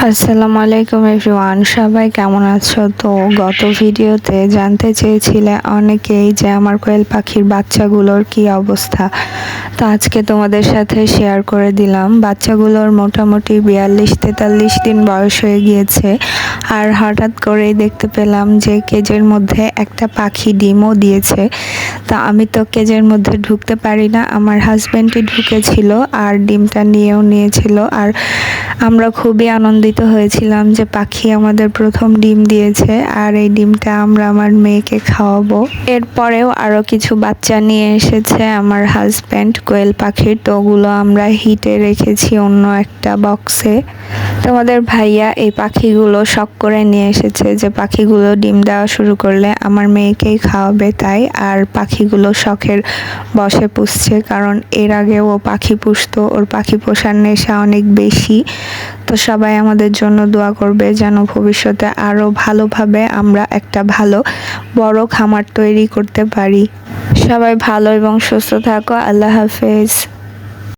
আসসালামু আলাইকুম এভরিওয়ান, সবাই কেমন আছো? তো গত ভিডিওতে জানতে চেয়েছিলে অনেকেই যে আমার কোয়েল পাখির বাচ্চাগুলোর কি অবস্থা। তো আজকে তোমাদের সাথে শেয়ার করে দিলাম। বাচ্চাগুলোর মোটামুটি 42-43 দিন বয়স হয়ে গিয়েছে, আর হঠাৎ করেই দেখতে পেলাম যে কেজের মধ্যে একটা পাখি ডিমও দিয়েছে। তা আমি তো কেজের মধ্যে ঢুকতে পারি না, আমার হাজব্যান্ডই ঢুকেছিল আর ডিমটা নিয়েছিল। আর আমরা খুবই আনন্দিত হয়েছিলাম যে পাখি আমাদের প্রথম ডিম দিয়েছে, আর এই ডিমটা আমরা আমার মেয়েকে খাওয়াবো। এরপরেও আরও কিছু বাচ্চা নিয়ে এসেছে আমার হাজব্যান্ড কোয়েল পাখির, তো ওগুলো আমরা হিটে রেখেছি অন্য একটা বক্সে। তোমাদের ভাইয়া এই পাখিগুলো শখ করে নিয়ে এসেছে যে পাখিগুলো ডিম দেওয়া শুরু করলে আমার মেয়েকেই খাওয়াবে তাই। আর পাখিগুলো শখের বশে পুষছে, কারণ এর আগে ও পাখি পুষতো, ওর পাখি পোষার নেশা অনেক বেশি। তো সবাই আমাদের জন্য দোয়া করবে যেন ভবিষ্যতে আরও ভালোভাবে আমরা একটা ভালো বড় খামার তৈরি করতে পারি। সবাই ভালো এবং সুস্থ থাকো। আল্লাহ হাফেজ।